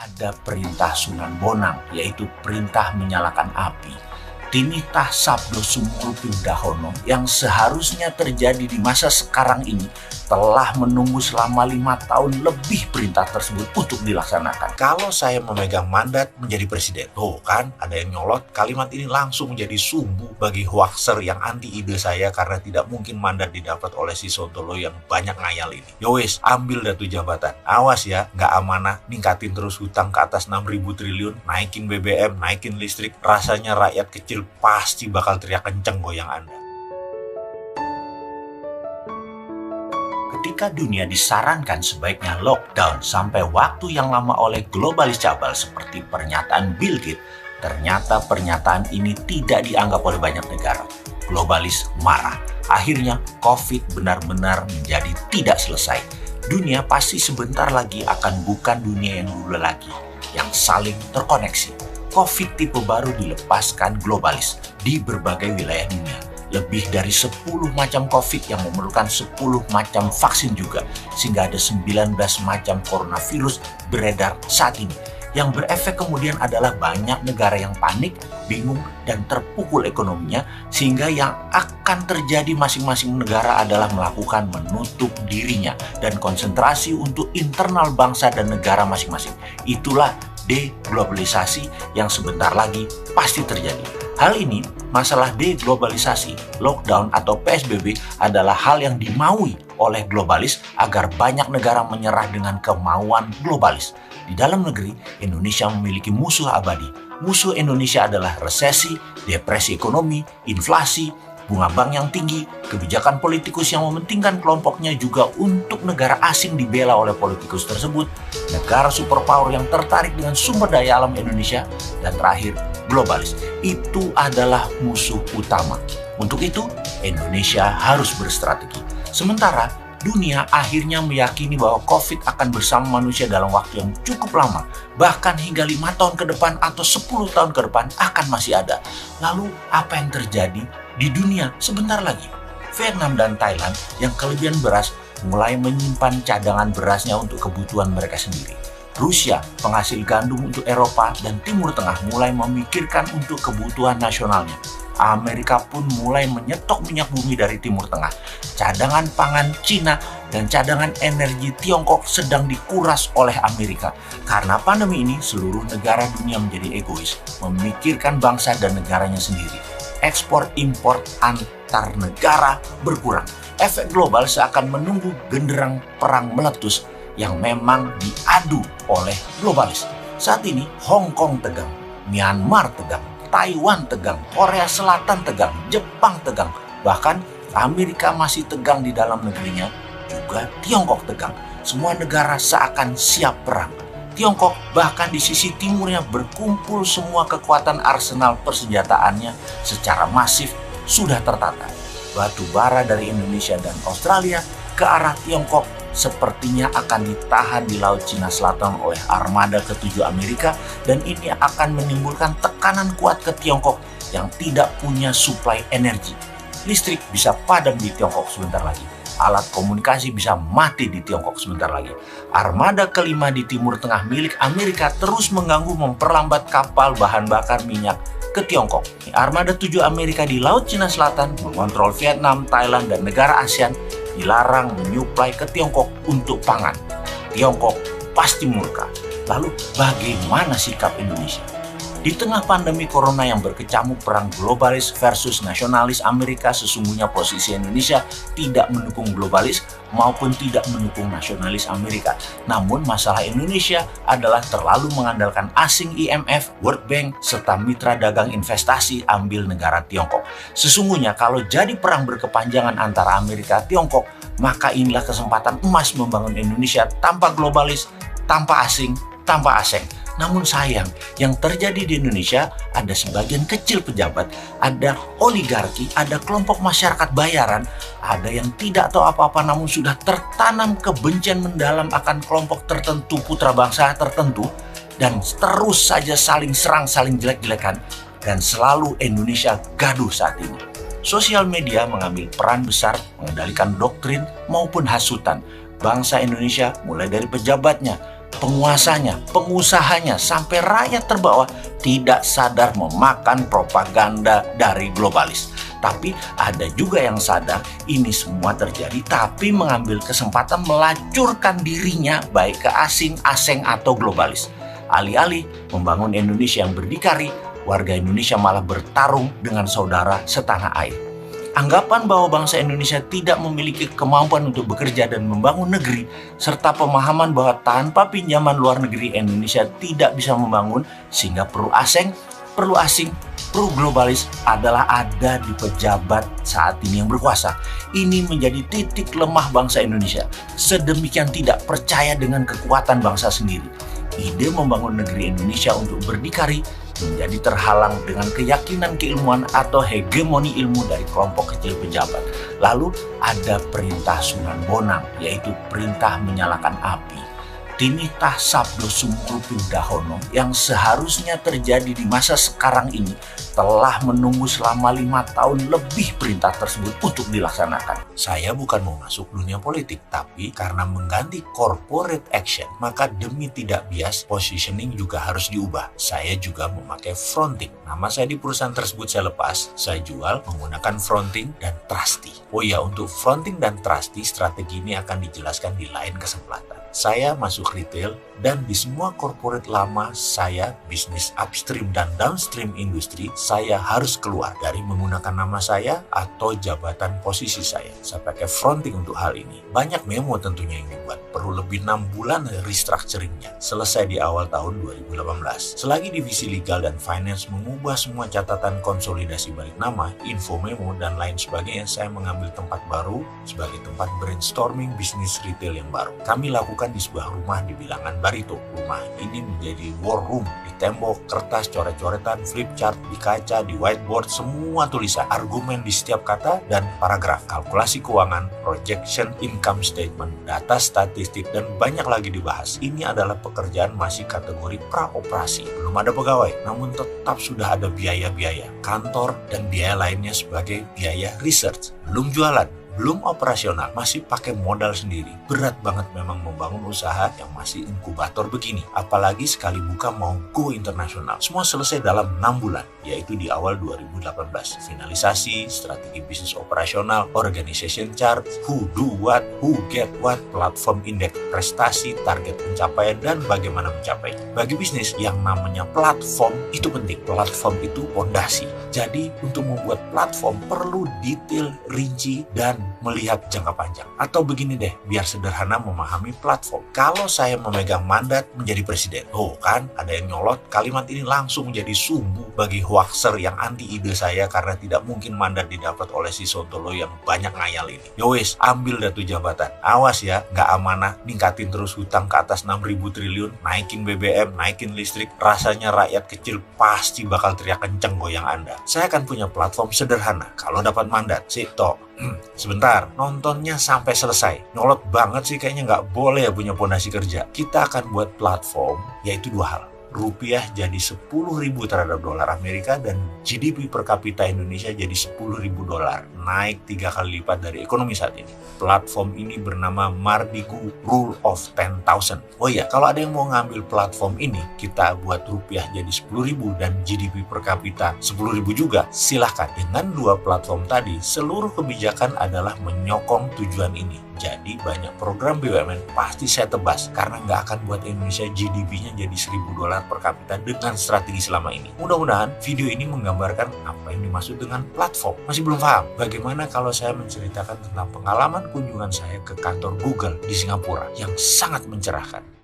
ada perintah Sunan Bonang, yaitu perintah menyalakan api. Tinitah Sabdo Sumuru Pindahono yang seharusnya terjadi di masa sekarang ini telah menunggu selama 5 tahun lebih perintah tersebut untuk dilaksanakan. Kalau saya memegang mandat menjadi presiden, tuh kan ada yang nyolot, kalimat ini langsung menjadi sumbu bagi hoaxer yang anti ide saya karena tidak mungkin mandat didapat oleh si Sontolo yang banyak ngayal ini. Yowes, ambil dah tuh jabatan. Awas ya, nggak amanah, ningkatin terus hutang ke atas 6.000 triliun, naikin BBM, naikin listrik, rasanya rakyat kecil pasti bakal teriak kenceng goyang Anda. Ketika dunia disarankan sebaiknya lockdown sampai waktu yang lama oleh globalis cabal seperti pernyataan Bill Gates, ternyata pernyataan ini tidak dianggap oleh banyak negara. Globalis marah. Akhirnya COVID benar-benar menjadi tidak selesai. Dunia pasti sebentar lagi akan bukan dunia yang dulu lagi, yang saling terkoneksi. COVID tipe baru dilepaskan globalis di berbagai wilayah dunia. Lebih dari 10 macam COVID yang memerlukan 10 macam vaksin juga, sehingga ada 19 macam coronavirus beredar saat ini. Yang berefek kemudian adalah banyak negara yang panik, bingung, dan terpukul ekonominya, sehingga yang akan terjadi masing-masing negara adalah melakukan menutup dirinya dan konsentrasi untuk internal bangsa dan negara masing-masing. Itulah deglobalisasi yang sebentar lagi pasti terjadi. Hal ini, masalah deglobalisasi, lockdown atau PSBB adalah hal yang dimaui oleh globalis agar banyak negara menyerah dengan kemauan globalis. Di dalam negeri, Indonesia memiliki musuh abadi. Musuh Indonesia adalah resesi, depresi ekonomi, inflasi, bunga bank yang tinggi, kebijakan politikus yang mementingkan kelompoknya juga untuk negara asing dibela oleh politikus tersebut, negara superpower yang tertarik dengan sumber daya alam Indonesia, dan terakhir, globalis. Itu adalah musuh utama. Untuk itu, Indonesia harus berstrategi. Sementara, dunia akhirnya meyakini bahwa COVID akan bersama manusia dalam waktu yang cukup lama, bahkan hingga 5 tahun ke depan atau 10 tahun ke depan akan masih ada. Lalu, apa yang terjadi di dunia sebentar lagi? Vietnam dan Thailand yang kelebihan beras mulai menyimpan cadangan berasnya untuk kebutuhan mereka sendiri. Rusia, penghasil gandum untuk Eropa dan Timur Tengah, mulai memikirkan untuk kebutuhan nasionalnya. Amerika pun mulai menyetok minyak bumi dari Timur Tengah. Cadangan pangan Cina dan cadangan energi Tiongkok sedang dikuras oleh Amerika. Karena pandemi ini, seluruh negara dunia menjadi egois, memikirkan bangsa dan negaranya sendiri. Ekspor-impor antar negara berkurang. Efek global seakan menunggu genderang perang meletus yang memang diadu oleh globalis. Saat ini Hong Kong tegang, Myanmar tegang, Taiwan tegang, Korea Selatan tegang, Jepang tegang, bahkan Amerika masih tegang di dalam negerinya, juga Tiongkok tegang. Semua negara seakan siap perang. Tiongkok bahkan di sisi timurnya berkumpul semua kekuatan arsenal persenjataannya secara masif sudah tertata. Batu bara dari Indonesia dan Australia ke arah Tiongkok sepertinya akan ditahan di Laut Cina Selatan oleh armada ke-7 Amerika, dan ini akan menimbulkan tekanan kuat ke Tiongkok yang tidak punya suplai energi. Listrik bisa padam di Tiongkok sebentar lagi. Alat komunikasi bisa mati di Tiongkok sebentar lagi. Armada kelima di Timur Tengah milik Amerika terus mengganggu memperlambat kapal bahan bakar minyak ke Tiongkok. Armada 7 Amerika di Laut Cina Selatan mengontrol Vietnam, Thailand, dan negara ASEAN dilarang menyuplai ke Tiongkok untuk pangan. Tiongkok pasti murka. Lalu bagaimana sikap Indonesia? Di tengah pandemi corona yang berkecamuk perang globalis versus nasionalis Amerika, sesungguhnya posisi Indonesia tidak mendukung globalis maupun tidak mendukung nasionalis Amerika. Namun masalah Indonesia adalah terlalu mengandalkan asing IMF, World Bank, serta mitra dagang investasi ambil negara Tiongkok. Sesungguhnya kalau jadi perang berkepanjangan antara Amerika dan Tiongkok, maka inilah kesempatan emas membangun Indonesia tanpa globalis, tanpa asing, tanpa asing. Namun sayang, yang terjadi di Indonesia ada sebagian kecil pejabat, ada oligarki, ada kelompok masyarakat bayaran, ada yang tidak tahu apa-apa namun sudah tertanam kebencian mendalam akan kelompok tertentu, putra bangsa tertentu, dan terus saja saling serang, saling jelek-jelekan, dan selalu Indonesia gaduh saat ini. Sosial media mengambil peran besar mengendalikan doktrin maupun hasutan bangsa Indonesia, mulai dari pejabatnya, penguasanya, pengusahanya, sampai rakyat terbawah tidak sadar memakan propaganda dari globalis. Tapi ada juga yang sadar ini semua terjadi tapi mengambil kesempatan melacurkan dirinya baik ke asing atau globalis. Alih-alih membangun Indonesia yang berdikari, warga Indonesia malah bertarung dengan saudara setanah air. Anggapan bahwa bangsa Indonesia tidak memiliki kemampuan untuk bekerja dan membangun negeri, serta pemahaman bahwa tanpa pinjaman luar negeri Indonesia tidak bisa membangun, sehingga perlu asing, perlu globalis adalah ada di pejabat saat ini yang berkuasa. Ini menjadi titik lemah bangsa Indonesia. Sedemikian tidak percaya dengan kekuatan bangsa sendiri. Ide membangun negeri Indonesia untuk berdikari menjadi terhalang dengan keyakinan keilmuan atau hegemoni ilmu dari kelompok kecil pejabat. Lalu ada perintah Sunan Bonang, yaitu perintah menyalakan api. Tinitah Sabdo Sumuruping Dahono yang seharusnya terjadi di masa sekarang ini telah menunggu selama 5 tahun lebih perintah tersebut untuk dilaksanakan. Saya bukan mau masuk dunia politik, tapi karena mengganti corporate action, maka demi tidak bias, positioning juga harus diubah. Saya juga memakai fronting. Nama saya di perusahaan tersebut saya lepas, saya jual menggunakan fronting dan trusty. Oh ya, untuk fronting dan trusty, strategi ini akan dijelaskan di lain kesempatan. Saya masuk retail dan di semua corporate lama saya bisnis upstream dan downstream industri, saya harus keluar dari menggunakan nama saya atau jabatan posisi saya. Saya pakai fronting untuk hal ini. Banyak memo tentunya yang dibuat, perlu lebih 6 bulan restructuringnya. Selesai di awal tahun 2018. Selagi divisi legal dan finance mengubah semua catatan konsolidasi balik nama, info memo dan lain sebagainya, saya mengambil tempat baru sebagai tempat brainstorming bisnis retail yang baru. Kami lakukan di sebuah rumah di bilangan Barito. Rumah ini menjadi war room. Di tembok, kertas, coret-coretan, flip chart, di kaca, di whiteboard, semua tulisan, argumen di setiap kata dan paragraf, kalkulasi keuangan, projection, income statement, data statistik, dan banyak lagi dibahas. Ini adalah pekerjaan masih kategori praoperasi. Belum ada pegawai, namun tetap sudah ada biaya-biaya kantor dan biaya lainnya sebagai biaya research. Belum jualan, belum operasional, masih pakai modal sendiri. Berat banget memang membangun usaha yang masih inkubator begini. Apalagi sekali buka mau go internasional. Semua selesai dalam 6 bulan, yaitu di awal 2018. Finalisasi, strategi bisnis operasional, organization chart, who do what, who get what, platform indeks prestasi, target pencapaian, dan bagaimana mencapai. Bagi bisnis, yang namanya platform itu penting. Platform itu fondasi. Jadi, untuk membuat platform perlu detail, rinci, dan melihat jangka panjang. Atau begini deh, biar sederhana memahami platform. Kalau saya memegang mandat menjadi presiden, kan ada yang nyolot, kalimat ini langsung menjadi sumbu bagi hoaxer yang anti ide saya karena tidak mungkin mandat didapat oleh si Sontolo yang banyak ngayal ini. Yowes, ambil dah tuh jabatan. Awas ya, nggak amanah, ningkatin terus hutang ke atas 6.000 triliun, naikin BBM, naikin listrik, rasanya rakyat kecil pasti bakal teriak kenceng goyang Anda. Saya akan punya platform sederhana. Kalau dapat mandat, sebentar, nontonnya sampai selesai. Nyolot banget sih, kayaknya nggak boleh ya punya pondasi kerja. Kita akan buat platform, yaitu 2 hal. Rupiah jadi 10.000 terhadap dolar Amerika dan GDP per kapita Indonesia jadi 10.000 dolar. Naik 3 kali lipat dari ekonomi saat ini. Platform ini bernama Mardigu Rule of 10,000. Oh iya, kalau ada yang mau ngambil platform ini, kita buat rupiah jadi 10.000 dan GDP per kapita 10.000 juga, silahkan. Dengan 2 platform tadi, seluruh kebijakan adalah menyokong tujuan ini. Jadi banyak program BUMN pasti saya tebas karena nggak akan buat Indonesia GDP-nya jadi 1.000 dolar per kapita dengan strategi selama ini. Mudah-mudahan video ini menggambarkan apa yang dimaksud dengan platform. Masih belum paham? Bagaimana kalau saya menceritakan tentang pengalaman kunjungan saya ke kantor Google di Singapura yang sangat mencerahkan?